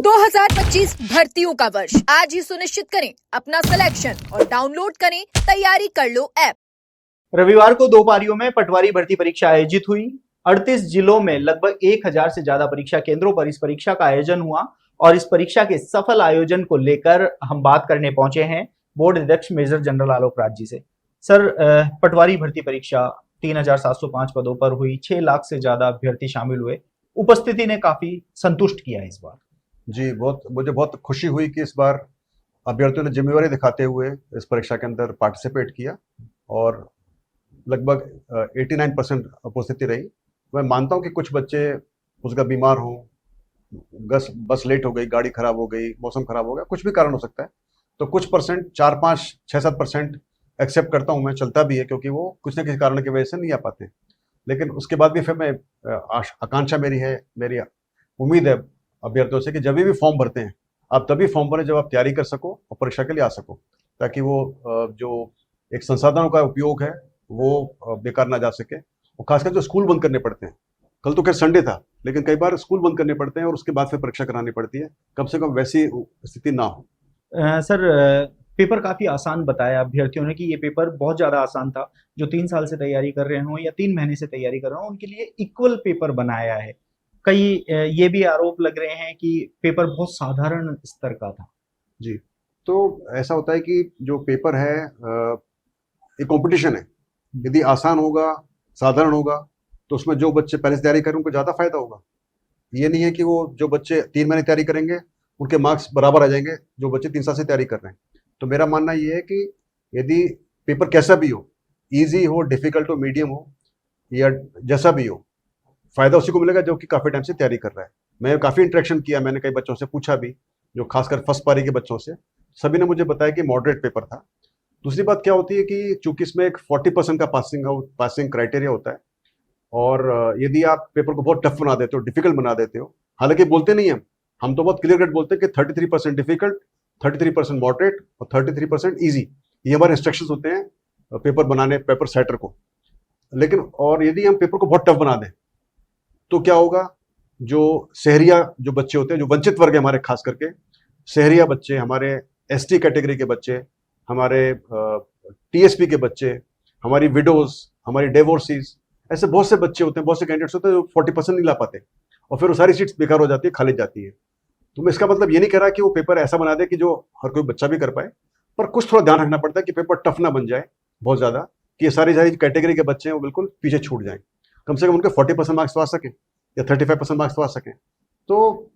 2025 भर्तियों का वर्ष आज ही सुनिश्चित करें अपना सिलेक्शन और डाउनलोड करें तैयारी कर लो ऐप। रविवार को 2 पारियों में पटवारी भर्ती परीक्षा आयोजित हुई। 38 जिलों में लगभग 1000 से ज्यादा परीक्षा केंद्रों पर इस परीक्षा का आयोजन हुआ और इस परीक्षा के सफल आयोजन को लेकर हम बात करने पहुंचे हैं बोर्ड अध्यक्ष मेजर जनरल आलोक राज जी से। सर, पटवारी भर्ती परीक्षा 3705 पदों पर हुई, 6 लाख से ज्यादा अभ्यर्थी शामिल हुए। उपस्थिति ने काफी संतुष्ट किया इस बार। जी, मुझे बहुत खुशी हुई कि इस बार अभ्यर्थियों ने जिम्मेवारी दिखाते हुए इस परीक्षा के अंदर पार्टिसिपेट किया और लगभग 89% उपस्थिति रही। मैं मानता हूं कि कुछ बच्चे उसका बीमार हों, बस लेट हो गई, गाड़ी खराब हो गई, मौसम खराब हो गया, कुछ भी कारण हो सकता है, तो कुछ परसेंट 4-5-6-7% एक्सेप्ट करता हूं मैं, चलता भी है, क्योंकि वो कुछ ना किसी कारण की वजह से नहीं आ पाते। लेकिन उसके बाद भी फिर मैं आकांक्षा मेरी उम्मीद है अभ्यर्थियों से कि जब भी फॉर्म भरते हैं आप तभी फॉर्म भरें जब आप तैयारी कर सको और परीक्षा के लिए आ सको, ताकि वो जो एक संसाधनों का उपयोग है वो बेकार ना जा सके। और खासकर जो स्कूल बंद करने पड़ते हैं, कल तो खैर संडे था, लेकिन कई बार स्कूल बंद करने पड़ते हैं और उसके बाद फिर परीक्षा करानी पड़ती है, कम से कम वैसी स्थिति ना हो। सर, पेपर काफी आसान बताया अभ्यर्थियों ने कि ये पेपर बहुत ज्यादा आसान था। जो 3 साल से तैयारी कर रहे हों या 3 महीने से तैयारी कर रहे हों, उनके लिए इक्वल पेपर बनाया है। कई ये भी आरोप लग रहे हैं कि पेपर बहुत साधारण स्तर का था। जी, तो ऐसा होता है कि जो पेपर है एक कंपटीशन है। यदि आसान होगा, साधारण होगा, तो उसमें जो बच्चे पहले से तैयारी करें उनको ज़्यादा फायदा होगा। ये नहीं है कि वो जो बच्चे 3 महीने तैयारी करेंगे उनके मार्क्स बराबर आ जाएंगे जो बच्चे 3 साल से तैयारी कर रहे हैं। तो मेरा मानना ये है कि यदि पेपर कैसा भी हो, ईजी हो, डिफिकल्ट हो, मीडियम हो या जैसा भी हो, फायदा उसी को मिलेगा जो कि काफ़ी टाइम से तैयारी कर रहा है। मैं काफ़ी इंटरेक्शन किया, मैंने कई बच्चों से पूछा भी, जो खासकर फर्स्ट पारी के बच्चों से, सभी ने मुझे बताया कि मॉडरेट पेपर था। दूसरी बात क्या होती है कि चूंकि इसमें एक 40% का पासिंग क्राइटेरिया होता है, और यदि आप पेपर को बहुत टफ बना देते हो, डिफिकल्ट बना देते हो, हालांकि बोलते नहीं हम तो बहुत क्लियर कट बोलते हैं कि 33% डिफिकल्ट, 33% मॉडरेट और 33% ईजी, ये हमारे इंस्ट्रक्शंस होते हैं पेपर बनाने, पेपर सेटर को। लेकिन और यदि हम पेपर को बहुत टफ बना दें तो क्या होगा, जो शहरिया जो बच्चे होते हैं, जो वंचित वर्ग है हमारे, खास करके शहरिया बच्चे, हमारे एसटी कैटेगरी के बच्चे, हमारे टीएसपी के बच्चे, हमारी विडोज, हमारी डिवोर्सीज, ऐसे बहुत से बच्चे होते हैं, बहुत से कैंडिडेट्स होते हैं जो 40% नहीं ला पाते और फिर वो सारी सीट्स बेकार हो जाती है, खाली जाती है। तो मैं इसका मतलब ये नहीं कह रहा कि वो पेपर ऐसा बना दे कि जो हर कोई बच्चा भी कर पाए, पर कुछ थोड़ा ध्यान रखना पड़ता है कि पेपर टफ ना बन जाए बहुत ज़्यादा, कि ये सारी कैटेगरी के बच्चे हैं वो बिल्कुल पीछे छूट जाएं। कम से कम उनके 40% मार्क्स तो आ सकें या 35% मार्क्स तो आ सकें। तो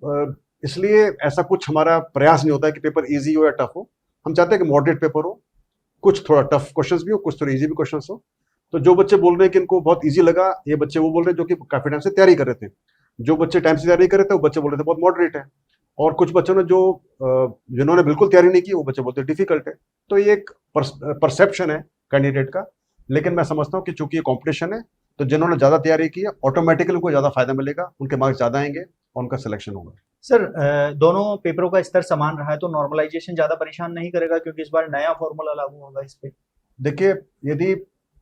इसलिए ऐसा कुछ हमारा प्रयास नहीं होता है कि पेपर ईजी हो या टफ हो। हम चाहते हैं कि मॉडरेट पेपर हो, कुछ थोड़ा टफ क्वेश्चंस भी हो, कुछ थोड़ा ईजी भी क्वेश्चंस हो। तो जो बच्चे बोल रहे हैं कि इनको बहुत ईजी लगा, ये बच्चे वो बोल रहे हैं जो कि काफी टाइम से तैयारी कर रहे थे। जो बच्चे टाइम से तैयारी कर रहे थे वो बच्चे बोल रहे थे बहुत मॉडरेट है, और कुछ बच्चों ने जिन्होंने बिल्कुल तैयारी नहीं की वो बच्चे बोलते डिफिकल्ट है। तो ये एक परसेप्शन है कैंडिडेट का, लेकिन मैं समझता हूँ कि चूंकि ये कॉम्पिटिशन है, तो जिन्होंने ज्यादा तैयारी की है ऑटोमेटिकली उनको ज्यादा फायदा मिलेगा, उनके मार्क्स ज्यादा आएंगे और उनका सिलेक्शन होगा। सर, दोनों पेपरों का स्तर समान रहा है तो नॉर्मलाइजेशन ज्यादा परेशान नहीं करेगा, क्योंकि इस बार नया फॉर्मूला लागू होगा इस पे। देखिए, यदि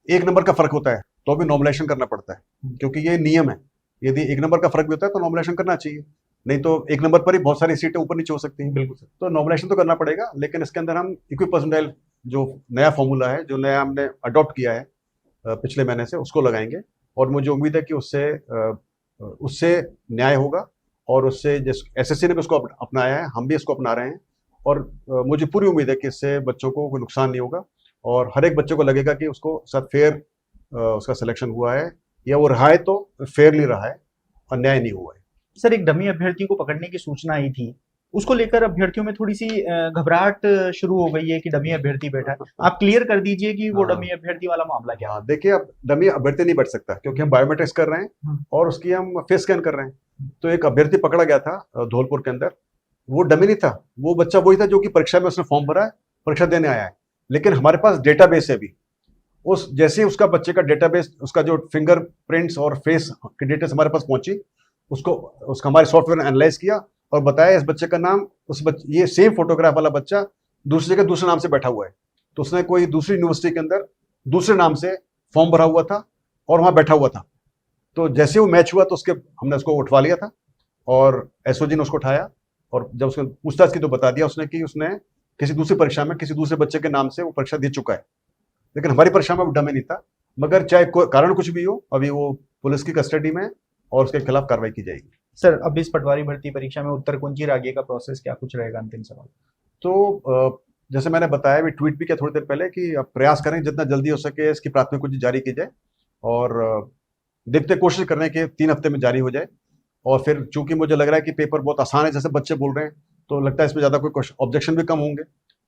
1 नंबर का फर्क होता है तो भी नॉर्मलाइजेशन करना पड़ता है, क्योंकि ये नियम है। यदि 1 नंबर का फर्क भी होता है तो नॉर्मलाइजेशन करना चाहिए, नहीं तो 1 नंबर पर ही बहुत सारी सीटें ऊपर नीचे हो सकती हैं। बिल्कुल सर। तो नॉर्मलाइजेशन तो करना पड़ेगा, लेकिन इसके अंदर हम इक्विपर्सेंटाइल जो नया फॉर्मूला है, जो नया हमने अडॉप्ट किया है पिछले महीने से, उसको लगाएंगे और मुझे उम्मीद है कि उससे न्याय होगा, और उससे जिस एसएससी ने भी उसको अपनाया है, हम भी इसको अपना रहे हैं, और मुझे पूरी उम्मीद है कि इससे बच्चों को कोई नुकसान नहीं होगा और हर एक बच्चे को लगेगा कि उसको सब फेयर उसका सिलेक्शन हुआ है, या वो रहा है तो फेयरली रहा है, अन्याय नहीं हुआ है। सर, एक डमी अभ्यर्थी को पकड़ने की सूचना आई थी, उसको लेकर अभ्यर्थियों में थोड़ी सी घबराहट शुरू हो गई है कि डमी अभ्यर्थी बैठा है। आप क्लियर कर दीजिए कि वो डमी अभ्यर्थी वाला मामला क्या है। देखिए, अब डमी अभ्यर्थी नहीं बैठ सकता क्योंकि हम बायोमेट्रिक्स कर रहे हैं और उसकी हम फेस स्कैन कर रहे हैं। तो एक अभ्यर्थी पकड़ा गया था धौलपुर के अंदर, वो डमी नहीं था, वो बच्चा वही था जो कि परीक्षा में उसने फॉर्म भरा है, परीक्षा देने आया है। लेकिन हमारे पास डेटाबेस है भी, उस जैसे ही उसका बच्चे का डेटाबेस, उसका जो फिंगरप्रिंट्स और फेस की डिटेल्स हमारे पास पहुंची, उसका हमारे सॉफ्टवेयर ने एनालाइज किया और बताया इस बच्चे का नाम, ये सेम फोटोग्राफ वाला बच्चा दूसरी जगह दूसरे नाम से बैठा हुआ है। तो उसने कोई दूसरी यूनिवर्सिटी के अंदर दूसरे नाम से फॉर्म भरा हुआ था और वहां बैठा हुआ था। तो जैसे वो मैच हुआ तो हमने उसको उठवा लिया था और एसओजी ने उसको उठाया और जब उसने पूछताछ की तो बता दिया उसने कि उसने किसी दूसरी परीक्षा में किसी दूसरे बच्चे के नाम से वो परीक्षा दे चुका है, लेकिन हमारी परीक्षा में वो डमी नहीं था। मगर चाहे कारण कुछ भी हो, अभी वो पुलिस की कस्टडी में और उसके खिलाफ कार्रवाई की जाएगी। सर, अब इस पटवारी भर्ती परीक्षा में उत्तर कुंजी और आगे का प्रोसेस क्या कुछ रहेगा? अंतिम सवाल। तो जैसे मैंने बताया, भी ट्वीट भी किया थोड़ी देर पहले कि अब प्रयास करें जितना जल्दी हो सके इसकी प्राथमिक कुंजी जारी की जाए, और देखते कोशिश कर रहे हैं कि 3 हफ्ते में जारी हो जाए। और फिर चूंकि मुझे लग रहा है कि पेपर बहुत आसान है, जैसे बच्चे बोल रहे हैं, तो लगता है इसमें ज़्यादा कोई ऑब्जेक्शन भी कम होंगे।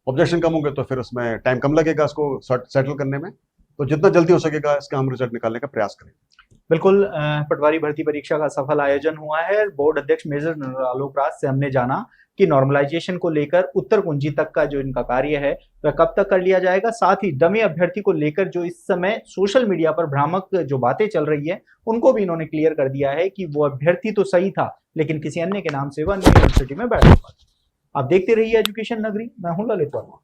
ऑब्जेक्शन कम होंगे तो फिर उसमें टाइम कम लगेगा इसको सेटल करने में। तो जितना जल्दी हो सकेगा इसका हम रिजल्ट निकालने का प्रयास करेंगे। बिल्कुल, पटवारी भर्ती परीक्षा का सफल आयोजन हुआ है। बोर्ड अध्यक्ष मेजर जनरल आलोक राज से हमने जाना कि नॉर्मलाइजेशन को लेकर उत्तर कुंजी तक का जो इनका कार्य है वह कब तक कर लिया जाएगा। साथ ही डमी अभ्यर्थी को लेकर जो इस समय सोशल मीडिया पर भ्रामक जो बातें चल रही है उनको भी इन्होंने क्लियर कर दिया है कि वो अभ्यर्थी तो सही था, लेकिन किसी अन्य के नाम से वह यूनिवर्सिटी में बैठा हुआ। आप देखते रहिए एजुकेशन नगरी। मैं हूं ललित वर्मा।